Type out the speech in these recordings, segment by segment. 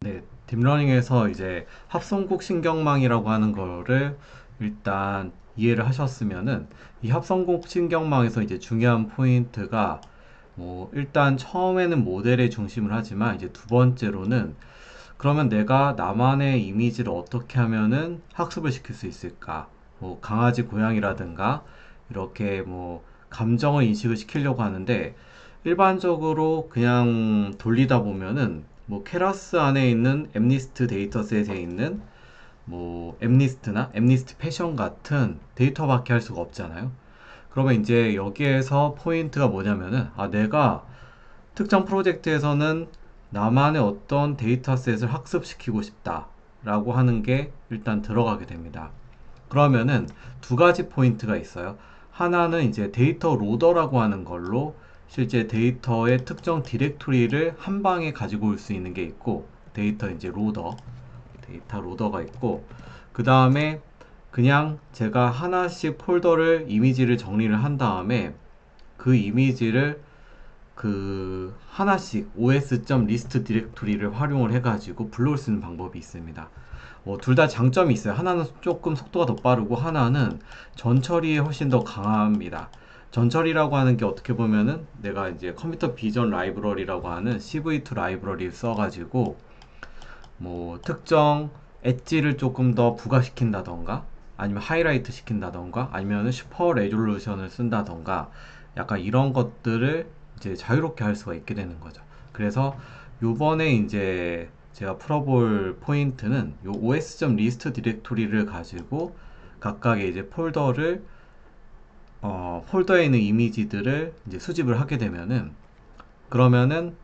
네, 딥러닝에서 이제 합성국 신경망이라고 하는 거를 일단 이해를 하셨으면은 이 합성국 신경망에서 이제 중요한 포인트가 뭐 일단 처음에는 모델에 중심을 하지만 이제 두 번째로는 그러면 내가 나만의 이미지를 어떻게 하면은 학습을 시킬 수 있을까? 뭐 강아지, 고양이라든가 이렇게 뭐 감정을 인식을 시키려고 하는데 일반적으로 그냥 돌리다 보면은 뭐 케라스 안에 있는 엠니스트 데이터셋에 있는 뭐 엠니스트나 엠니스트 패션 같은 데이터밖에 할 수가 없잖아요. 그러면 이제 여기에서 포인트가 뭐냐면은 내가 특정 프로젝트에서는 나만의 어떤 데이터셋을 학습시키고 싶다라고 하는 게 일단 들어가게 됩니다. 그러면은 두 가지 포인트가 있어요. 하나는 이제 데이터 로더라고 하는 걸로 실제 데이터의 특정 디렉토리를 한 방에 가지고 올 수 있는 게 있고, 데이터 이제 로더, 데이터 로더가 있고, 그 다음에 그냥 제가 하나씩 폴더를 이미지를 정리를 한 다음에 그 이미지를 그 하나씩 os.list 디렉토리를 활용을 해가지고 불러올 수 있는 방법이 있습니다. 둘 다 장점이 있어요. 하나는 조금 속도가 더 빠르고 하나는 전처리에 훨씬 더 강합니다. 전처리라고 하는 게 어떻게 보면은 내가 이제 컴퓨터 비전 라이브러리라고 하는 CV2 라이브러리를 써가지고 뭐 특정 엣지를 조금 더 부각시킨다던가 아니면 하이라이트 시킨다던가 아니면 슈퍼 레졸루션을 쓴다던가 약간 이런 것들을 이제 자유롭게 할 수가 있게 되는 거죠. 그래서 요번에 이제 제가 풀어볼 포인트는 요 os.list 디렉토리를 가지고 각각의 이제 폴더에 있는 이미지들을 이제 수집을 하게 되면은 그러면은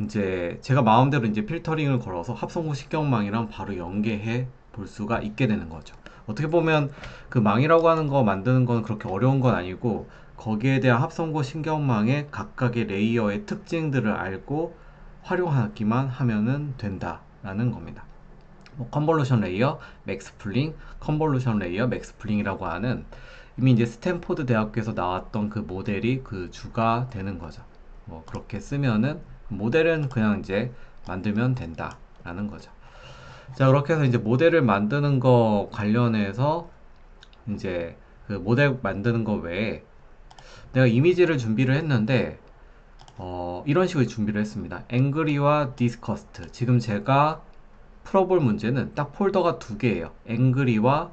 이제 제가 마음대로 이제 필터링을 걸어서 합성구 신경망이랑 바로 연계해 볼 수가 있게 되는 거죠. 어떻게 보면 그 망이라고 하는 거 만드는 건 그렇게 어려운 건 아니고 거기에 대한 합성구 신경망의 각각의 레이어의 특징들을 알고 활용하기만 하면은 된다라는 겁니다. 뭐 컨볼루션 레이어, 맥스플링, 컨볼루션 레이어, 맥스플링이라고 하는 이미 이제 스탠포드 대학교에서 나왔던 그 모델이 그 주가 되는 거죠. 뭐 그렇게 쓰면은 모델은 그냥 이제 만들면 된다라는 거죠. 자, 그렇게 해서 이제 모델을 만드는 거 관련해서 이제 그 모델 만드는 거 외에 내가 이미지를 준비를 했는데 이런 식으로 준비를 했습니다. 앵그리와 디스커스트. 지금 제가 풀어볼 문제는 딱 폴더가 두 개예요. 앵그리와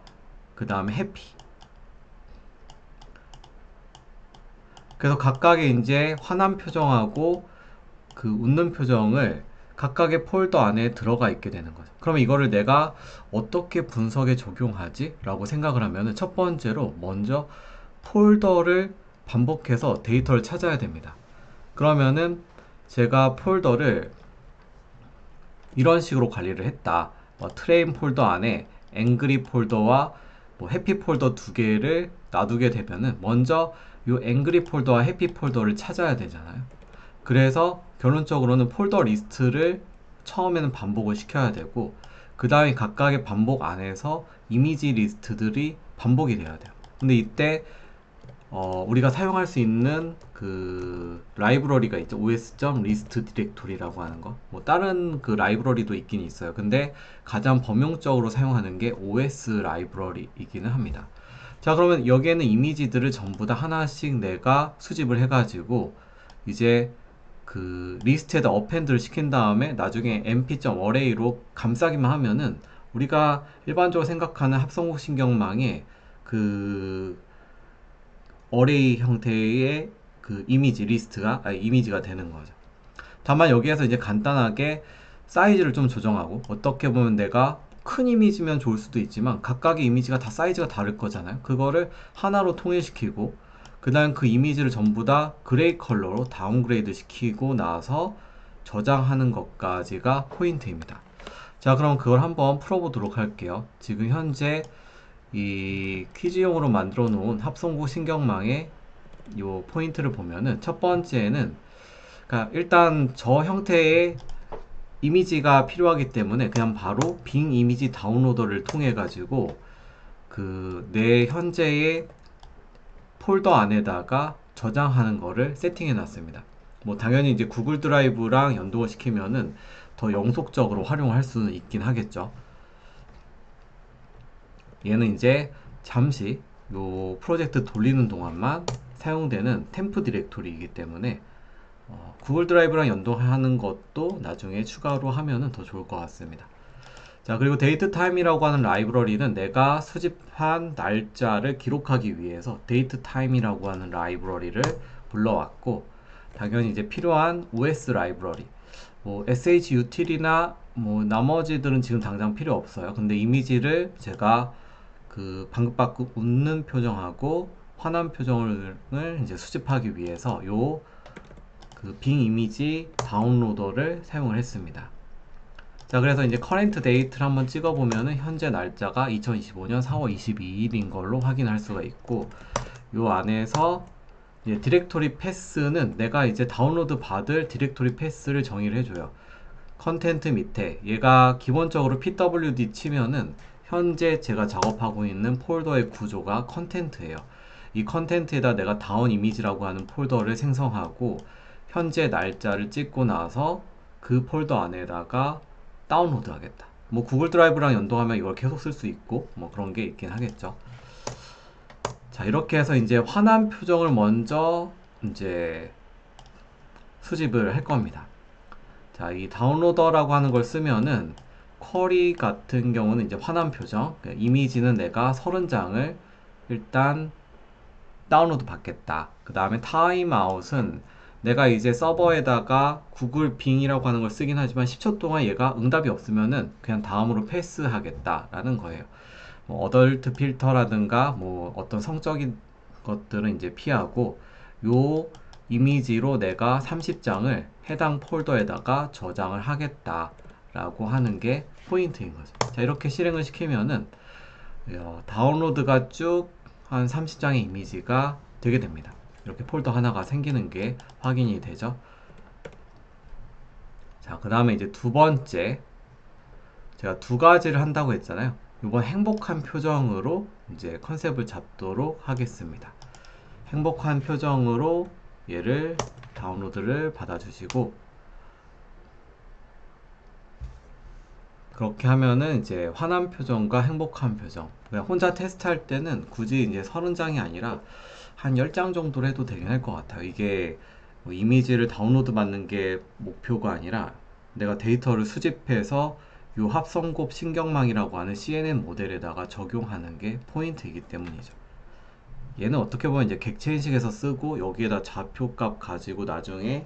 그 다음에 해피. 그래서 각각의 이제 화난 표정하고 그 웃는 표정을 각각의 폴더 안에 들어가 있게 되는 거죠. 그러면 이거를 내가 어떻게 분석에 적용하지? 라고 생각을 하면은 첫 번째로 먼저 폴더를 반복해서 데이터를 찾아야 됩니다. 그러면은 제가 폴더를 이런 식으로 관리를 했다. 트레인 폴더 안에 앵그리 폴더와 해피 폴더 두 개를 놔두게 되면은 먼저 이 앵그리 폴더와 해피 폴더를 찾아야 되잖아요. 그래서 결론적으로는 폴더 리스트를 처음에는 반복을 시켜야 되고 그 다음에 각각의 반복 안에서 이미지 리스트들이 반복이 돼야 돼요. 근데 이때 우리가 사용할 수 있는 그 라이브러리가 있죠. os.list 디렉토리라고 하는 거. 뭐 다른 그 라이브러리도 있긴 있어요. 근데 가장 범용적으로 사용하는 게 os 라이브러리이기는 합니다. 자, 그러면 여기에는 이미지들을 전부 다 하나씩 내가 수집을 해가지고 이제 그 리스트에다 어펜드를 시킨 다음에 나중에 mp.array로 감싸기만 하면은 우리가 일반적으로 생각하는 합성국 신경망에 그 어레이 형태의 그 이미지 리스트가 이미지가 되는 거죠. 다만 여기에서 이제 간단하게 사이즈를 좀 조정하고 어떻게 보면 내가 큰 이미지면 좋을 수도 있지만 각각의 이미지가 다 사이즈가 다를 거잖아요. 그거를 하나로 통일시키고 그 다음 그 이미지를 전부 다 그레이 컬러로 다운그레이드 시키고 나서 저장하는 것까지가 포인트입니다. 자, 그럼 그걸 한번 풀어보도록 할게요. 지금 현재 이 퀴즈용으로 만들어 놓은 합성구 신경망의 요 포인트를 보면은 첫 번째는 그러니까 일단 저 형태의 이미지가 필요하기 때문에 그냥 바로 빙 이미지 다운로더를 통해 가지고 그 내 현재의 폴더 안에다가 저장하는 거를 세팅해 놨습니다. 뭐 당연히 이제 구글 드라이브랑 연동을 시키면은 더 영속적으로 활용할 수는 있긴 하겠죠. 얘는 이제 잠시 요 프로젝트 돌리는 동안만 사용되는 템프 디렉토리이기 때문에 구글 드라이브랑 연동하는 것도 나중에 추가로 하면은 더 좋을 것 같습니다. 자, 그리고 데이트 타임이라고 하는 라이브러리는 내가 수집한 날짜를 기록하기 위해서 데이트 타임이라고 하는 라이브러리를 불러왔고, 당연히 이제 필요한 OS 라이브러리, 뭐 SHUtil이나 뭐 나머지들은 지금 당장 필요 없어요. 근데 이미지를 제가 그 방긋방긋 웃는 표정하고 화난 표정을 이제 수집하기 위해서 요 그 빙 이미지 다운로더를 사용을 했습니다. 자, 그래서 이제 커렌트 데이트를 한번 찍어보면은 현재 날짜가 2025년 4월 22일인 걸로 확인할 수가 있고, 요 안에서 이제 디렉토리 패스는 내가 이제 다운로드 받을 디렉토리 패스를 정의를 해줘요. 컨텐트 밑에 얘가 기본적으로 pwd 치면은 현재 제가 작업하고 있는 폴더의 구조가 컨텐트예요. 이 컨텐트에다 내가 다운 이미지라고 하는 폴더를 생성하고 현재 날짜를 찍고 나서 그 폴더 안에다가 다운로드 하겠다. 뭐 구글 드라이브랑 연동하면 이걸 계속 쓸 수 있고 뭐 그런 게 있긴 하겠죠. 자, 이렇게 해서 이제 화난 표정을 먼저 이제 수집을 할 겁니다. 자, 이 다운로더라고 하는 걸 쓰면은 쿼리 같은 경우는 이제 화난 표정, 이미지는 내가 30장을 일단 다운로드 받겠다. 그 다음에 타임아웃은 내가 이제 서버에다가 구글 빙이라고 하는 걸 쓰긴 하지만 10초 동안 얘가 응답이 없으면은 그냥 다음으로 패스하겠다라는 거예요. 뭐 어덜트 필터라든가 뭐 어떤 성적인 것들은 이제 피하고 요 이미지로 내가 30장을 해당 폴더에다가 저장을 하겠다라고 하는 게 포인트인 거죠. 자, 이렇게 실행을 시키면은 다운로드가 쭉 한 30장의 이미지가 되게 됩니다. 이렇게 폴더 하나가 생기는 게 확인이 되죠. 자, 그 다음에 이제 두 번째, 제가 두 가지를 한다고 했잖아요. 이번 행복한 표정으로 이제 컨셉을 잡도록 하겠습니다. 행복한 표정으로 얘를 다운로드를 받아주시고, 그렇게 하면은 이제 화난 표정과 행복한 표정, 그냥 혼자 테스트할 때는 굳이 이제 30장이 아니라 한 10장 정도로 해도 되긴 할 것 같아요. 이게 뭐 이미지를 다운로드 받는 게 목표가 아니라 내가 데이터를 수집해서 요 합성곱 신경망이라고 하는 CNN 모델에다가 적용하는 게 포인트이기 때문이죠. 얘는 어떻게 보면 이제 객체 인식에서 쓰고 여기에다 좌표값 가지고 나중에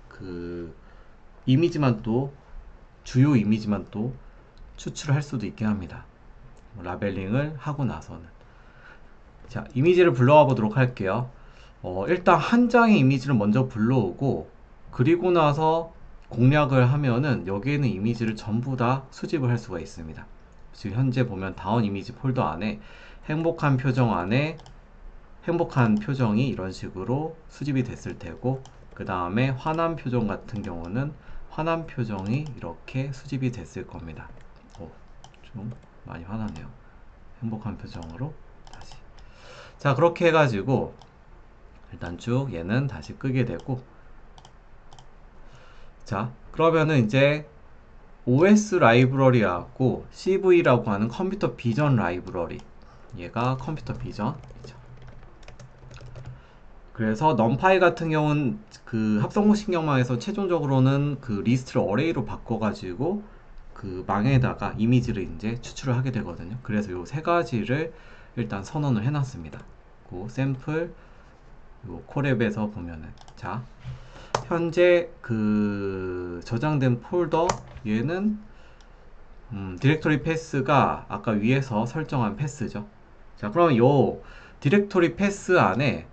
그 이미지만 또 주요 이미지만 또 추출할 수도 있긴 합니다. 라벨링을 하고 나서는. 자, 이미지를 불러와 보도록 할게요. 일단 한 장의 이미지를 먼저 불러오고 그리고 나서 공략을 하면은 여기에 있는 이미지를 전부 다 수집을 할 수가 있습니다. 지금 현재 보면 다운 이미지 폴더 안에 행복한 표정 안에 행복한 표정이 이런 식으로 수집이 됐을 테고, 그 다음에 화난 표정 같은 경우는 화난 표정이 이렇게 수집이 됐을 겁니다. 좀 많이 화나네요. 행복한 표정으로 다시. 자, 그렇게 해가지고 일단 쭉 얘는 다시 끄게 되고, 자, 그러면은 이제 OS 라이브러리하고 CV라고 하는 컴퓨터 비전 라이브러리, 얘가 컴퓨터 비전이죠. 그래서 넘파이 같은 경우는 그 합성고 신경망에서 최종적으로는 그 리스트를 어레이로 바꿔가지고 그 망에다가 이미지를 이제 추출을 하게 되거든요. 그래서 요 세 가지를 일단 선언을 해놨습니다. 그 샘플 요 콜앱에서 보면은, 자, 현재 그 저장된 폴더 얘는 디렉토리 패스가 아까 위에서 설정한 패스죠. 자, 그러면 요 디렉토리 패스 안에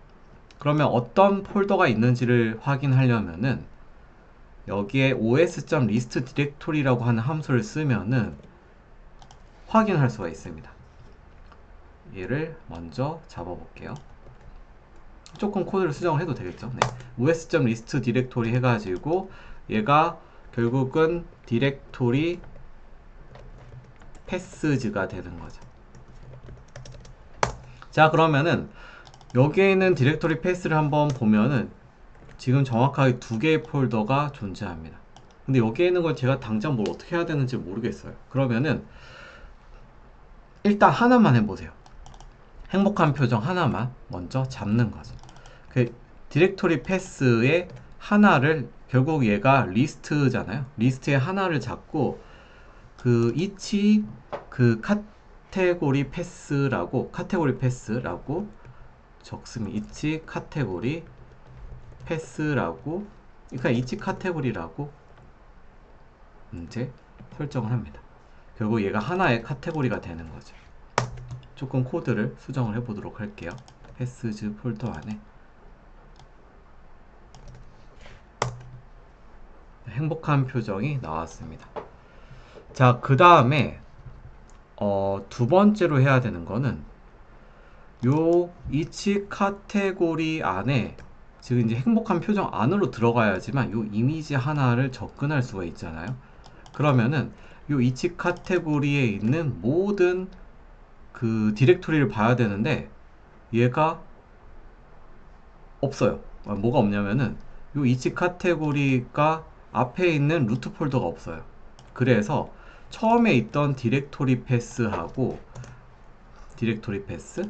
그러면 어떤 폴더가 있는지를 확인하려면은 여기에 os.list 디렉토리라고 하는 함수를 쓰면은 확인할 수가 있습니다. 얘를 먼저 잡아볼게요. 조금 코드를 수정을 해도 되겠죠. 네. os.list 디렉토리 해가지고 얘가 결국은 디렉토리 패스즈가 되는 거죠. 자, 그러면은 여기에 있는 디렉토리 패스를 한번 보면은 지금 정확하게 두 개의 폴더가 존재합니다. 근데 여기에 있는 걸 제가 당장 뭘 어떻게 해야 되는지 모르겠어요. 그러면은 일단 하나만 해보세요. 행복한 표정 하나만 먼저 잡는 거죠. 그 디렉토리 패스의 하나를, 결국 얘가 리스트잖아요. 리스트의 하나를 잡고 그 이치 그 카테고리 패스라고 적으면 이치 카테고리 패스라고, 그러니까 이치 카테고리라고 이제 설정을 합니다. 결국 얘가 하나의 카테고리가 되는 거죠. 조금 코드를 수정을 해보도록 할게요. 패스즈 폴더 안에 행복한 표정이 나왔습니다. 자, 그 다음에 두 번째로 해야 되는 거는 요 이치 카테고리 안에, 지금 이제 행복한 표정 안으로 들어가야지만 요 이미지 하나를 접근할 수가 있잖아요. 그러면은 요 이치 카테고리에 있는 모든 그 디렉토리를 봐야 되는데 얘가 없어요. 뭐가 없냐면은 요 이치 카테고리가 앞에 있는 루트 폴더가 없어요. 그래서 처음에 있던 디렉토리 패스하고 디렉토리 패스,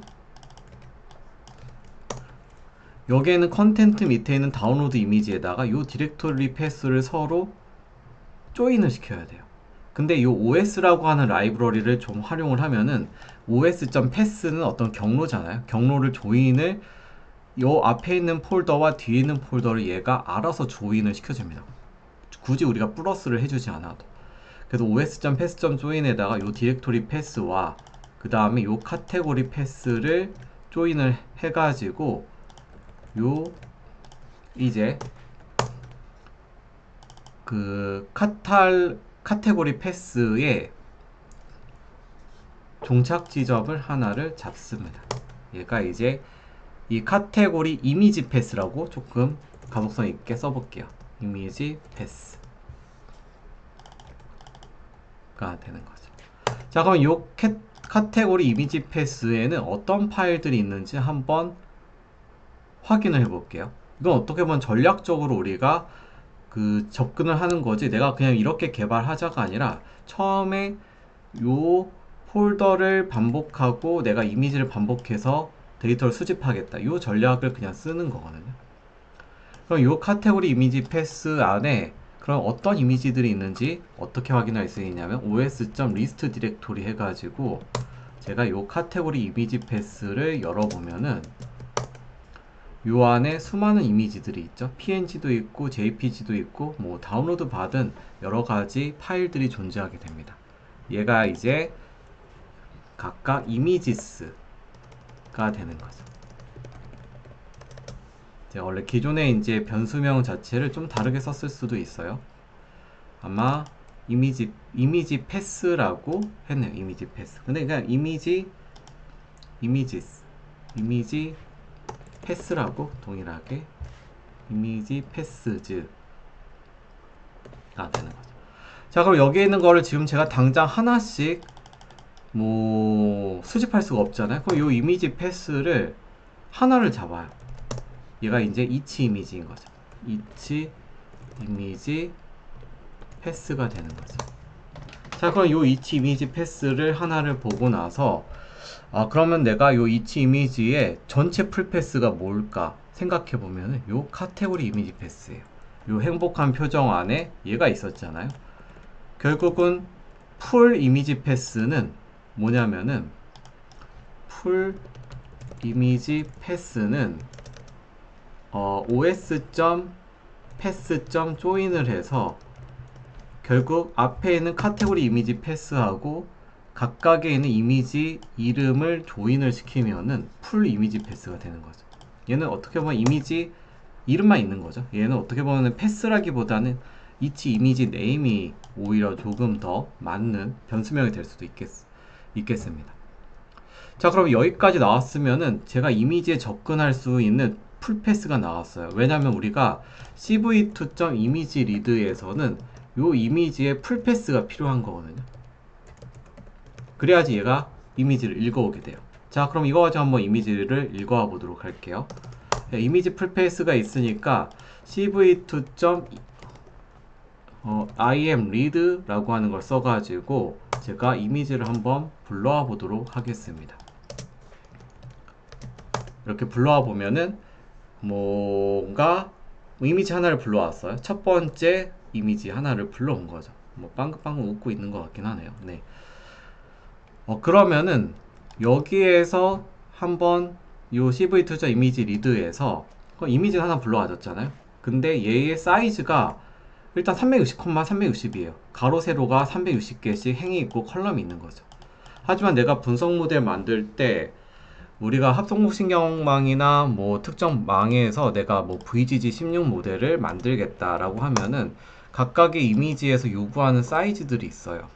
여기에는 컨텐트 밑에 있는 다운로드 이미지에다가 요 디렉토리 패스를 서로 조인을 시켜야 돼요. 근데 이 OS라고 하는 라이브러리를 좀 활용을 하면은 os.pass는 어떤 경로잖아요. 경로를 조인을 요 앞에 있는 폴더와 뒤에 있는 폴더를 얘가 알아서 조인을 시켜줍니다. 굳이 우리가 플러스를 해주지 않아도. 그래서 os.pass.join에다가 요 디렉토리 패스와 그 다음에 요 카테고리 패스를 조인을 해가지고 요 이제 그 카테고리 패스에 종착 지점을 하나를 잡습니다. 얘가 이제 이 카테고리 이미지 패스라고 조금 가독성 있게 써볼게요. 이미지 패스가 되는 거죠. 자, 그럼 요 카테고리 이미지 패스에는 어떤 파일들이 있는지 한번 확인을 해 볼게요. 이건 어떻게 보면 전략적으로 우리가 그 접근을 하는 거지, 내가 그냥 이렇게 개발하자가 아니라 처음에 요 폴더를 반복하고 내가 이미지를 반복해서 데이터를 수집하겠다, 요 전략을 그냥 쓰는 거거든요. 그럼 요 카테고리 이미지 패스 안에 그럼 어떤 이미지들이 있는지 어떻게 확인할 수 있냐면 os.list 디렉토리 해가지고 제가 요 카테고리 이미지 패스를 열어보면은 요 안에 수많은 이미지들이 있죠. PNG도 있고 JPG도 있고 뭐 다운로드 받은 여러 가지 파일들이 존재하게 됩니다. 얘가 이제 각각 이미지스가 되는 거죠. 제가 원래 기존에 이제 변수명 자체를 좀 다르게 썼을 수도 있어요. 아마 이미지 패스라고 했네요. 이미지 패스. 근데 그냥 이미지 패스라고 동일하게 이미지 패스즈가 되는 거죠. 자, 그럼 여기에 있는 거를 지금 제가 당장 하나씩 뭐 수집할 수가 없잖아요. 그럼 요 이미지 패스를 하나를 잡아요. 얘가 이제 이치 이미지인 거죠. 이치 이미지 패스가 되는 거죠. 자, 그럼 요 이치 이미지 패스를 하나를 보고 나서 그러면 내가 요 이치 이미지의 전체 풀 패스가 뭘까 생각해 보면은 요 카테고리 이미지 패스예요. 요 행복한 표정 안에 얘가 있었잖아요. 결국은 풀 이미지 패스는 뭐냐면은 풀 이미지 패스는 os.pass.join을 해서 결국 앞에 있는 카테고리 이미지 패스하고 각각에 있는 이미지 이름을 조인을 시키면은 풀 이미지 패스가 되는 거죠. 얘는 어떻게 보면 이미지 이름만 있는 거죠. 얘는 어떻게 보면 패스라기보다는 이치 이미지 네임이 오히려 조금 더 맞는 변수명이 될 수도 있겠습니다. 자, 그럼 여기까지 나왔으면은 제가 이미지에 접근할 수 있는 풀 패스가 나왔어요. 왜냐면 우리가 cv2.imageread에서는 요 이미지의 풀 패스가 필요한 거거든요. 그래야지 얘가 이미지를 읽어오게 돼요. 자, 그럼 이거 가지고 한번 이미지를 읽어와 보도록 할게요. 이미지 풀 패스가 있으니까 cv2. I am read라고 하는 걸 써가지고 제가 이미지를 한번 불러와 보도록 하겠습니다. 이렇게 불러와 보면은 뭔가 이미지 하나를 불러왔어요. 첫 번째 이미지 하나를 불러온 거죠. 뭐 빵긋빵긋 웃고 있는 것 같긴 하네요. 네. 그러면은 여기에서 한번 요 CV 투자 이미지 리드에서 이미지 하나 불러와줬잖아요. 근데 얘의 사이즈가 일단 360, 360이에요. 가로 세로가 360개씩 행이 있고 컬럼이 있는 거죠. 하지만 내가 분석 모델 만들 때 우리가 합성신경망이나 뭐 특정 망에서 내가 뭐 VGG16 모델을 만들겠다라고 하면은 각각의 이미지에서 요구하는 사이즈들이 있어요.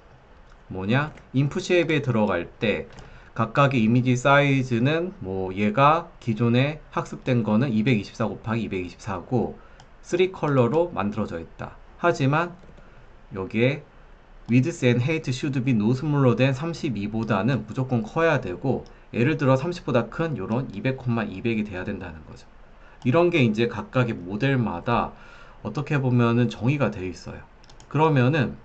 뭐냐? 인풋 쉐입에 들어갈 때 각각의 이미지 사이즈는 뭐 얘가 기존에 학습된 거는 224 곱하기 224고 3컬러로 만들어져 있다. 하지만 여기에 width and height should be no smaller than 32보다는 무조건 커야 되고 예를 들어 30보다 큰 요런 200,200이 돼야 된다는 거죠. 이런 게 이제 각각의 모델마다 어떻게 보면은 정의가 되어 있어요. 그러면은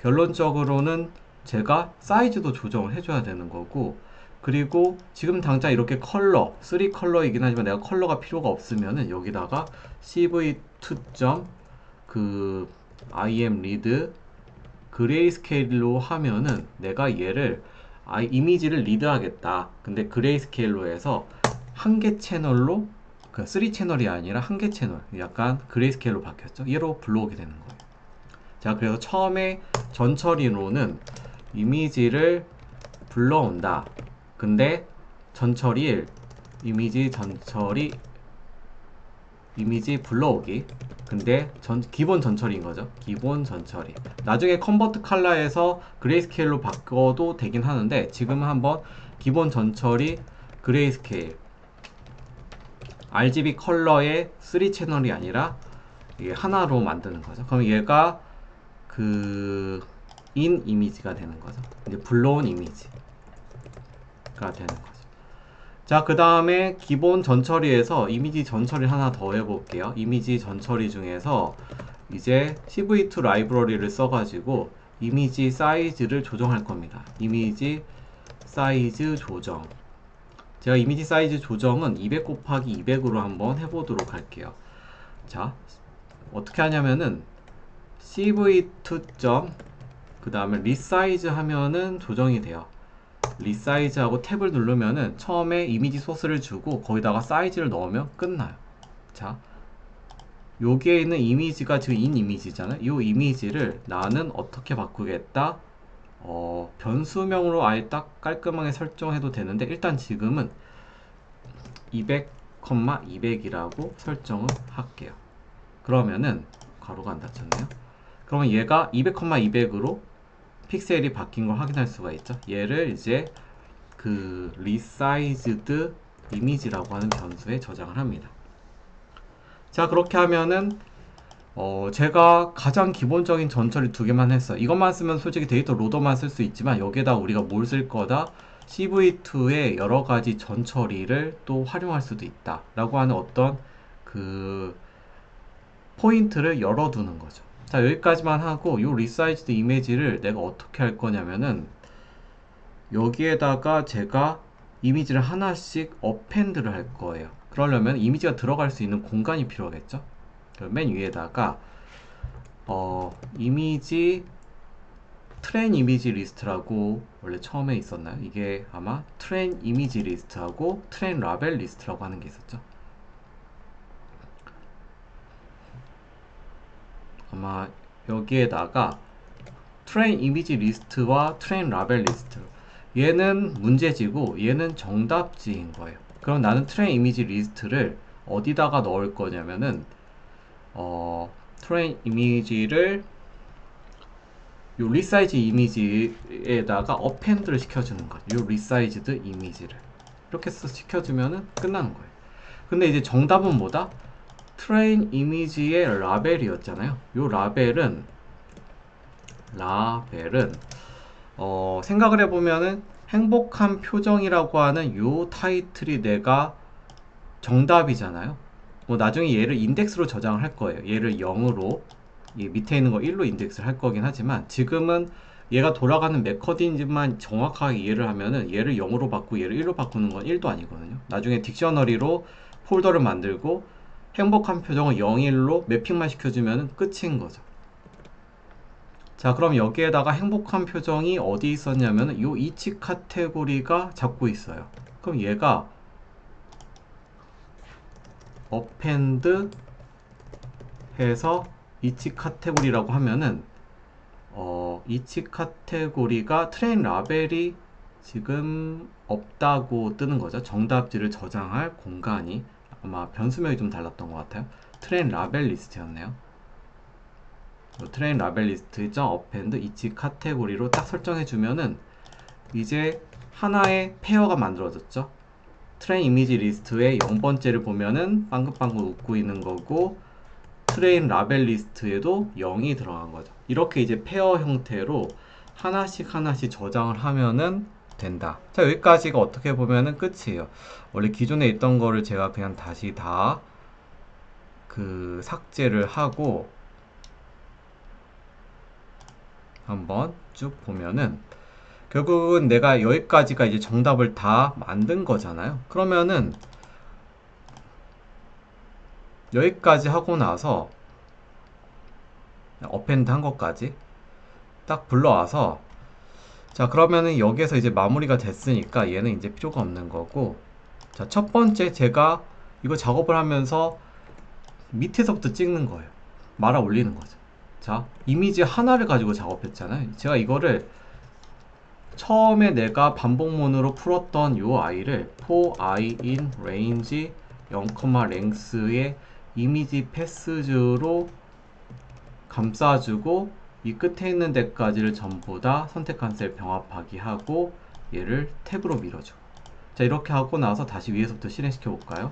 결론적으로는 제가 사이즈도 조정을 해줘야 되는 거고, 그리고 지금 당장 이렇게 컬러, 3컬러이긴 하지만 내가 컬러가 필요가 없으면은 여기다가 cv2. imread 그레이스케일로 하면은 내가 얘를 이미지를 리드하겠다. 근데 그레이스케일로 해서 한 개 채널로, 3채널이 아니라 한 개 채널, 약간 그레이스케일로 바뀌었죠. 얘로 불러오게 되는 거예요. 자, 그래서 처음에 전처리로는 이미지를 불러온다. 근데 전처리 이미지 전처리 이미지 불러오기. 근데 기본 전처리인 거죠. 기본 전처리. 나중에 컨버트 컬러에서 그레이스케일로 바꿔도 되긴 하는데 지금은 한번 기본 전처리 그레이스케일 RGB 컬러의 3채널이 아니라 이게 하나로 만드는 거죠. 그럼 얘가 인 이미지가 되는 거죠. 이제 불러온 이미지가 되는 거죠. 자, 그 다음에 기본 전처리에서 이미지 전처리 하나 더 해볼게요. 이미지 전처리 중에서 이제 CV2 라이브러리를 써가지고 이미지 사이즈를 조정할 겁니다. 이미지 사이즈 조정. 제가 이미지 사이즈 조정은 200 곱하기 200으로 한번 해보도록 할게요. 자, 어떻게 하냐면은 cv2. 그 다음에 리사이즈 하면은 조정이 돼요. 리사이즈하고 탭을 누르면은 처음에 이미지 소스를 주고 거기다가 사이즈를 넣으면 끝나요. 자, 여기에 있는 이미지가 지금 인 이미지잖아요. 이 이미지를 나는 어떻게 바꾸겠다? 변수명으로 아예 딱 깔끔하게 설정해도 되는데 일단 지금은 200, 200이라고 설정을 할게요. 그러면은 가로가 안 닫혔네요. 그러면 얘가 200, 200으로 픽셀이 바뀐 걸 확인할 수가 있죠. 얘를 이제 resized image라고 하는 변수에 저장을 합니다. 자, 그렇게 하면은 제가 가장 기본적인 전처리 두 개만 했어요. 이것만 쓰면 솔직히 데이터 로더만 쓸 수 있지만 여기에다 우리가 뭘 쓸 거다? CV2의 여러 가지 전처리를 또 활용할 수도 있다 라고 하는 어떤 포인트를 열어두는 거죠. 자, 여기까지만 하고 이 resized 이미지를 내가 어떻게 할 거냐면은 여기에다가 제가 이미지를 하나씩 어펜드를 할 거예요. 그러려면 이미지가 들어갈 수 있는 공간이 필요하겠죠. 맨 위에다가 이미지 트렌 이미지 리스트라고 원래 처음에 있었나요? 이게 아마 트렌 이미지 리스트하고 트렌 라벨 리스트라고 하는 게 있었죠. 아마 여기에다가 트레인 이미지 리스트와 트레인 라벨 리스트, 얘는 문제지고 얘는 정답지인 거예요. 그럼 나는 트레인 이미지 리스트를 어디다가 넣을 거냐면은 트레인 이미지를 요 리사이즈 이미지에다가 어펜드를 시켜주는 거예요. 요 리사이즈드 이미지를 이렇게 해서 시켜주면은 끝나는 거예요. 근데 이제 정답은 뭐다? 트레인 이미지의 라벨이었잖아요. 요 라벨은 생각을 해보면은 행복한 표정이라고 하는 요 타이틀이 내가 정답이잖아요. 뭐 나중에 얘를 인덱스로 저장을 할 거예요. 얘를 0으로 이 밑에 있는 거 1로 인덱스를 할 거긴 하지만 지금은 얘가 돌아가는 메커니즘만 정확하게 이해를 하면은 얘를 0으로 바꾸고 얘를 1로 바꾸는 건 1도 아니거든요. 나중에 딕셔너리로 폴더를 만들고 행복한 표정을 0, 1로 매핑만 시켜주면 끝인 거죠. 자, 그럼 여기에다가 행복한 표정이 어디 있었냐면 요 이치 카테고리가 잡고 있어요. 그럼 얘가 append 해서 이치 카테고리라고 하면은 이치 카테고리가 트레인 라벨이 지금 없다고 뜨는 거죠. 정답지를 저장할 공간이 아마 변수명이 좀 달랐던 것 같아요. 트레인 라벨 리스트였네요. 트레인 라벨 리스트 append 이치 카테고리로 딱 설정해 주면은 이제 하나의 페어가 만들어졌죠. 트레인 이미지 리스트의 0번째를 보면은 빵긋빵긋 웃고 있는 거고 트레인 라벨 리스트에도 0이 들어간 거죠. 이렇게 이제 페어 형태로 하나씩 하나씩 저장을 하면은 된다. 자, 여기까지가 어떻게 보면은 끝이에요. 원래 기존에 있던 거를 제가 그냥 다시 다 삭제를 하고 한번 쭉 보면은 결국은 내가 여기까지가 이제 정답을 다 만든 거잖아요. 그러면은 여기까지 하고 나서 어펜드 한 것까지 딱 불러와서 자, 그러면은 여기에서 이제 마무리가 됐으니까 얘는 이제 필요가 없는 거고 자, 첫 번째 제가 이거 작업을 하면서 밑에서부터 찍는 거예요. 말아 올리는 거죠. 자, 이미지 하나를 가지고 작업했잖아요. 제가 이거를 처음에 내가 반복문으로 풀었던 요 아이를 for i in range 0, length의 이미지 패스즈로 감싸주고 이 끝에 있는 데까지를 전부 다 선택한 셀 병합하기 하고 얘를 탭으로 밀어줘. 자, 이렇게 하고 나서 다시 위에서부터 실행시켜 볼까요?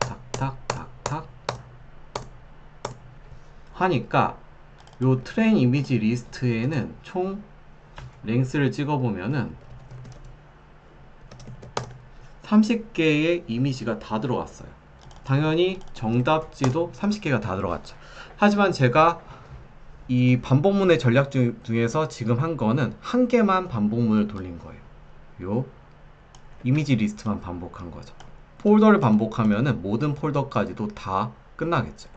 탁탁탁탁 하니까 요 트레인 이미지 리스트에는 총 랭스를 찍어보면은 30개의 이미지가 다 들어갔어요. 당연히 정답지도 30개가 다 들어갔죠. 하지만 제가 이 반복문의 전략 중에서 지금 한 거는 한 개만 반복문을 돌린 거예요. 요 이미지 리스트만 반복한 거죠. 폴더를 반복하면은 모든 폴더까지도 다 끝나겠죠.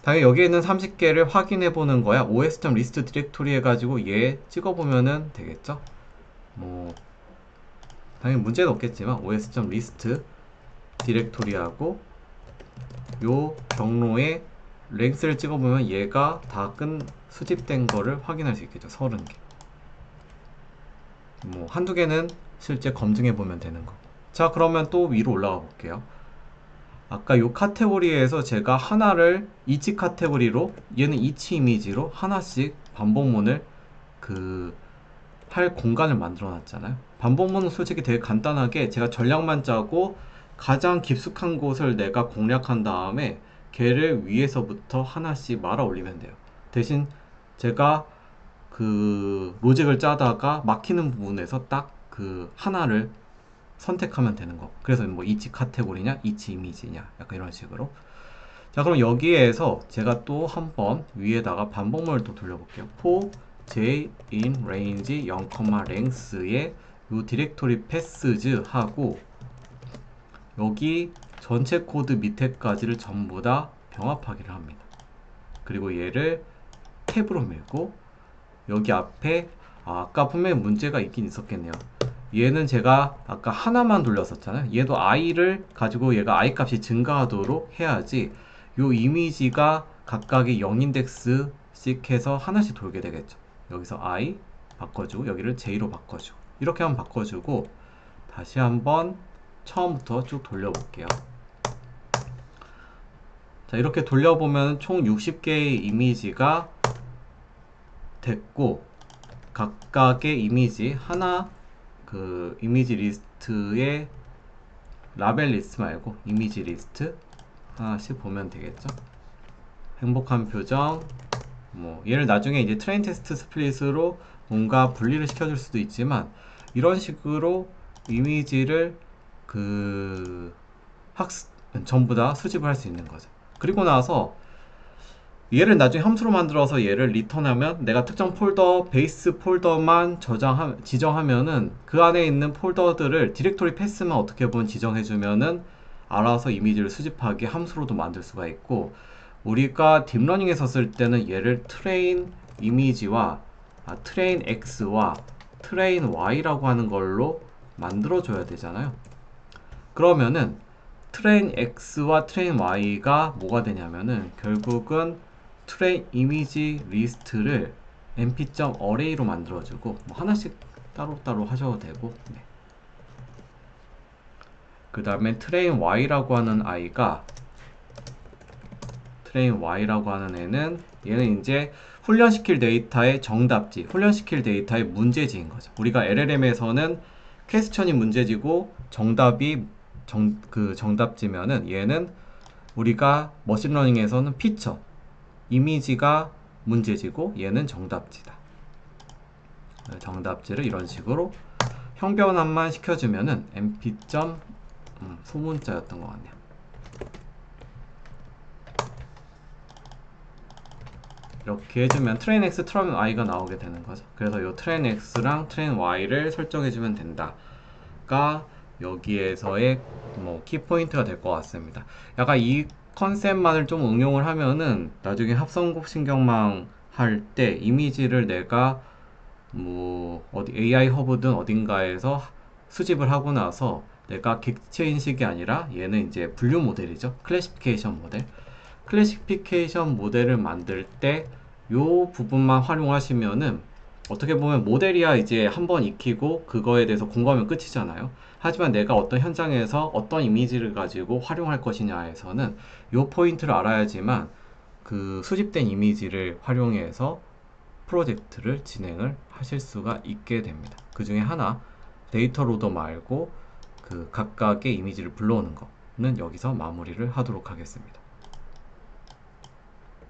당연히 여기에 있는 30개를 확인해 보는 거야. os.list 디렉토리 해가지고 얘 찍어보면은 되겠죠. 뭐 당연히 문제는 없겠지만 os.list 디렉토리하고 요 경로에 랭스를 찍어보면 얘가 다 수집된 거를 확인할 수 있겠죠. 30개. 뭐 한두 개는 실제 검증해 보면 되는 거. 자, 그러면 또 위로 올라가 볼게요. 아까 요 카테고리에서 제가 하나를 이치 카테고리로 얘는 이치 이미지로 하나씩 반복문을 할 공간을 만들어 놨잖아요. 반복문은 솔직히 되게 간단하게 제가 전략만 짜고 가장 깊숙한 곳을 내가 공략한 다음에 걔를 위에서부터 하나씩 말아 올리면 돼요. 대신 제가 로직을 짜다가 막히는 부분에서 딱 하나를 선택하면 되는 거. 그래서 뭐 이치 카테고리냐, 이치 이미지냐, 약간 이런 식으로. 자, 그럼 여기에서 제가 또 한번 위에다가 반복문을 또 돌려볼게요. for j in range 0, length의 요 디렉토리 패스즈 하고 여기 전체 코드 밑에까지를 전부 다 병합하기를 합니다. 그리고 얘를 탭으로 밀고 여기 앞에 아까 분명히 문제가 있긴 있었겠네요. 얘는 제가 아까 하나만 돌렸었잖아요. 얘도 i를 가지고 얘가 i 값이 증가하도록 해야지 요 이미지가 각각의 0인덱스씩 해서 하나씩 돌게 되겠죠. 여기서 i 바꿔주고 여기를 j로 바꿔주고 이렇게 한번 바꿔주고 다시 한번 처음부터 쭉 돌려볼게요. 자, 이렇게 돌려보면 총 60개의 이미지가 됐고 각각의 이미지 하나 이미지 리스트의 라벨 리스트 말고 이미지 리스트 하나씩 보면 되겠죠. 행복한 표정 뭐 얘를 나중에 이제 트레인 테스트 스플릿으로 뭔가 분리를 시켜줄 수도 있지만 이런 식으로 이미지를 전부 다 수집을 할 수 있는 거죠. 그리고 나서 얘를 나중에 함수로 만들어서 얘를 리턴하면 내가 특정 폴더, 베이스 폴더만 지정하면은 그 안에 있는 폴더들을 디렉토리 패스만 어떻게 보면 지정해주면은 알아서 이미지를 수집하게 함수로도 만들 수가 있고, 우리가 딥러닝에서 쓸 때는 얘를 트레인 이미지와 트레인 X와 트레인 Y라고 하는 걸로 만들어줘야 되잖아요. 그러면은 트레인 X와 트레인 Y가 뭐가 되냐면은 결국은 트레인 이미지 리스트를 np.array로 만들어주고, 뭐 하나씩 따로따로 하셔도 되고, 네. 그 다음에 트레인 Y라고 하는 애는 얘는 이제 훈련시킬 데이터의 정답지, 훈련시킬 데이터의 문제지인 거죠. 우리가 LLM에서는 퀘스천이 문제지고 정답이 정답지면은 얘는 우리가 머신러닝에서는 피처, 이미지가 문제지고 얘는 정답지다. 정답지를 이런 식으로 형변환만 시켜주면은 np. 소문자였던 것 같네요. 이렇게 해주면 트레인 X, 트레인 Y가 나오게 되는 거죠. 그래서 이 트레인 X랑 트레인 Y를 설정해주면 된다가 여기에서의 뭐 키포인트가 될 것 같습니다. 약간 이 컨셉만을 좀 응용을 하면은 나중에 합성국 신경망 할 때 이미지를 내가 뭐 어디 AI 허브든 어딘가에서 수집을 하고 나서 내가 객체 인식이 아니라 얘는 이제 분류 모델이죠. 클래시피케이션 모델을 만들 때 요 부분만 활용하시면은 어떻게 보면 모델이야 이제 한번 익히고 그거에 대해서 공부하면 끝이잖아요. 하지만 내가 어떤 현장에서 어떤 이미지를 가지고 활용할 것이냐에서는 요 포인트를 알아야지만 그 수집된 이미지를 활용해서 프로젝트를 진행을 하실 수가 있게 됩니다. 그 중에 하나, 데이터 로더 말고 그 각각의 이미지를 불러오는 거는 여기서 마무리를 하도록 하겠습니다.